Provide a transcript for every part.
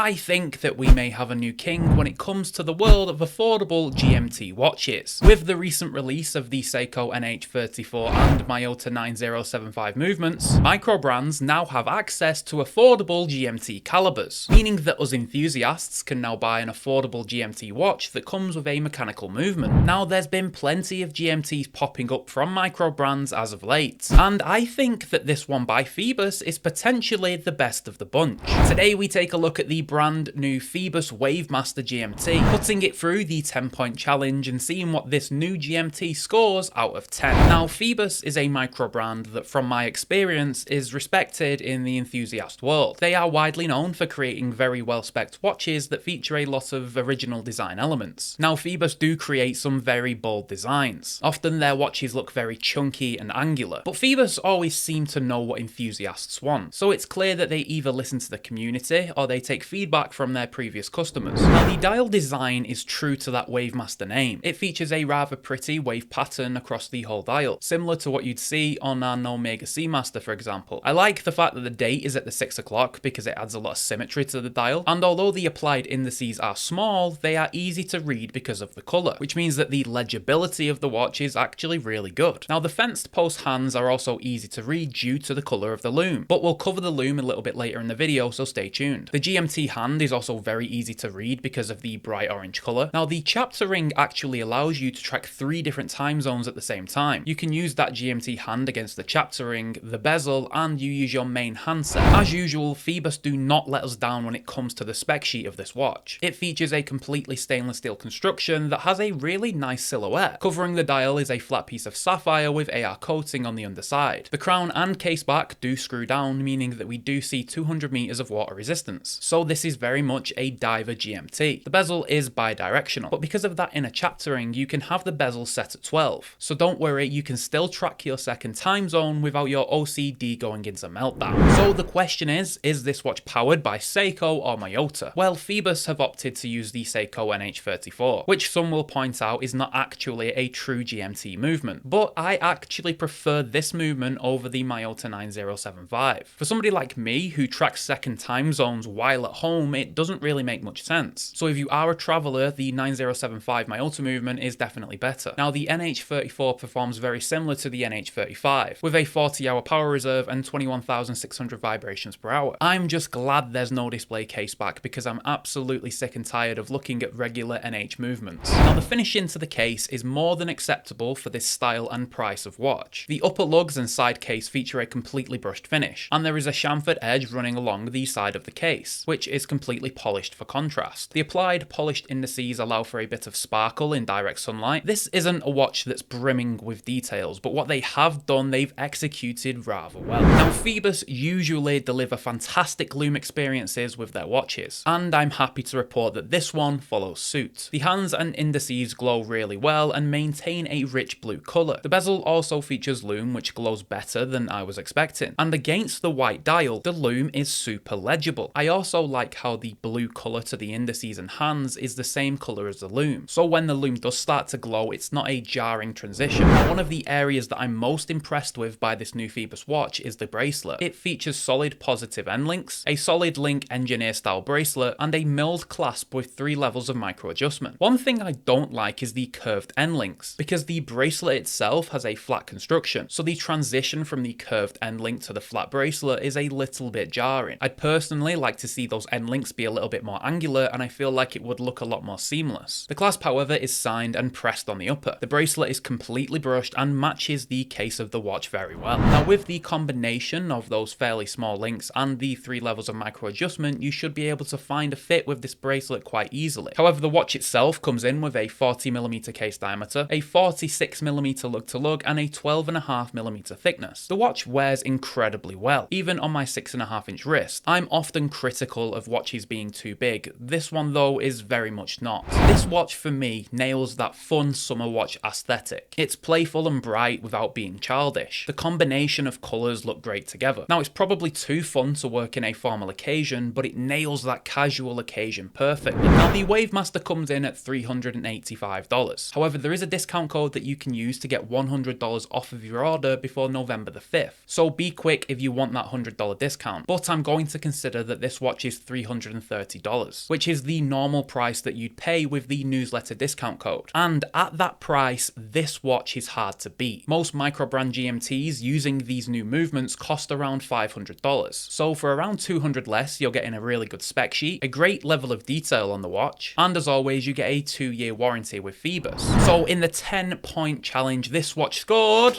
I think that we may have a new king when it comes to the world of affordable GMT watches. With the recent release of the Seiko NH34 and Miyota 9075 movements, MICROBRANDs now have access to affordable GMT calibers, meaning that us enthusiasts can now buy an affordable GMT watch that comes with a mechanical movement. Now, there's been plenty of GMTs popping up from MICROBRANDs as of late, and I think that this one by Phoebus is potentially the best of the bunch. Today we take a look at the brand new Phoebus Wavemaster GMT, putting it through the 10-point challenge and seeing what this new GMT scores out of 10. Now, Phoebus is a micro-brand that, from my experience, is respected in the enthusiast world. They are widely known for creating very well-spec'd watches that feature a lot of original design elements. Now, Phoebus do create some very bold designs. Often their watches look very chunky and angular, but Phoebus always seem to know what enthusiasts want, so it's clear that they either listen to the community or they take feedback from their previous customers. Now, the dial design is true to that Wavemaster name. It features a rather pretty wave pattern across the whole dial, similar to what you'd see on an Omega Seamaster, for example. I like the fact that the date is at the 6 o'clock because it adds a lot of symmetry to the dial, and although the applied indices are small, they are easy to read because of the colour, which means that the legibility of the watch is actually really good. Now, the fenced post hands are also easy to read due to the colour of the lume, but we'll cover the lume a little bit later in the video, so stay tuned. The GMT hand is also very easy to read because of the bright orange colour. Now, the chapter ring actually allows you to track 3 different time zones at the same time. You can use that GMT hand against the chapter ring, the bezel, and you use your main handset. As usual, Phoebus do not let us down when it comes to the spec sheet of this watch. It features a completely stainless steel construction that has a really nice silhouette. Covering the dial is a flat piece of sapphire with AR coating on the underside. The crown and case back do screw down, meaning that we do see 200 meters of water resistance. So this is very much a diver GMT. The bezel is bi-directional, but because of that inner chapter ring, you can have the bezel set at 12. So don't worry, you can still track your second time zone without your OCD going into meltdown. So the question is this watch powered by Seiko or Miyota? Well, Phoebus have opted to use the Seiko NH34, which some will point out is not actually a true GMT movement, but I actually prefer this movement over the Miyota 9075. For somebody like me who tracks second time zones while at home, it doesn't really make much sense. So if you are a traveller, the 9075 Miyota movement is definitely better. Now, the NH34 performs very similar to the NH35, with a 40-hour power reserve and 21,600 vibrations per hour. I'm just glad there's no display case back because I'm absolutely sick and tired of looking at regular NH movements. Now, the finish into the case is more than acceptable for this style and price of watch. The upper lugs and side case feature a completely brushed finish, and there is a chamfered edge running along the side of the case, which is completely polished for contrast. The applied polished indices allow for a bit of sparkle in direct sunlight. This isn't a watch that's brimming with details, but what they have done, they've executed rather well. Now, Phoebus usually deliver fantastic lume experiences with their watches, and I'm happy to report that this one follows suit. The hands and indices glow really well and maintain a rich blue colour. The bezel also features lume which glows better than I was expecting, and against the white dial, the lume is super legible. I also like how the blue colour to the indices and hands is the same colour as the lume, so when the lume does start to glow, it's not a jarring transition. One of the areas that I'm most impressed with by this new Phoebus watch is the bracelet. It features solid positive end links, a solid link engineer style bracelet, and a milled clasp with 3 levels of micro adjustment. One thing I don't like is the curved end links, because the bracelet itself has a flat construction, so the transition from the curved end link to the flat bracelet is a little bit jarring. I'd personally like to see those end links be a little bit more angular, and I feel like it would look a lot more seamless. The clasp, however, is signed and pressed on the upper. The bracelet is completely brushed and matches the case of the watch very well. Now, with the combination of those fairly small links and the 3 levels of micro adjustment, you should be able to find a fit with this bracelet quite easily. However, the watch itself comes in with a 40mm case diameter, a 46mm lug to lug, and a 12.5mm thickness. The watch wears incredibly well, even on my 6.5-inch wrist. I'm often critical of watches being too big. This one, though, is very much not. This watch, for me, nails that fun summer watch aesthetic. It's playful and bright without being childish. The combination of colours look great together. Now, it's probably too fun to work in a formal occasion, but it nails that casual occasion perfectly. Now, the Wavemaster comes in at $385. However, there is a discount code that you can use to get $100 off of your order before November the 5th. So be quick if you want that $100 discount. But I'm going to consider that this watch is $330, which is the normal price that you'd pay with the newsletter discount code. And at that price, this watch is hard to beat. Most MICROBRAND GMTs using these new movements cost around $500. So for around $200 less, you're getting a really good spec sheet, a great level of detail on the watch, and as always, you get a 2-year warranty with Phoebus. So in the 10-point challenge, this watch scored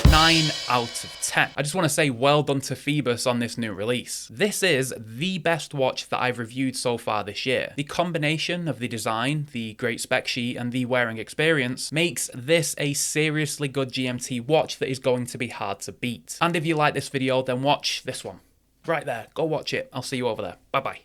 9 out of 10. I just want to say well done to Phoebus on this new release. This is the best watch that I've reviewed so far this year. The combination of the design, the great spec sheet, and the wearing experience makes this a seriously good GMT watch that is going to be hard to beat. And if you like this video, then watch this one. Right there, go watch it. I'll see you over there. Bye bye.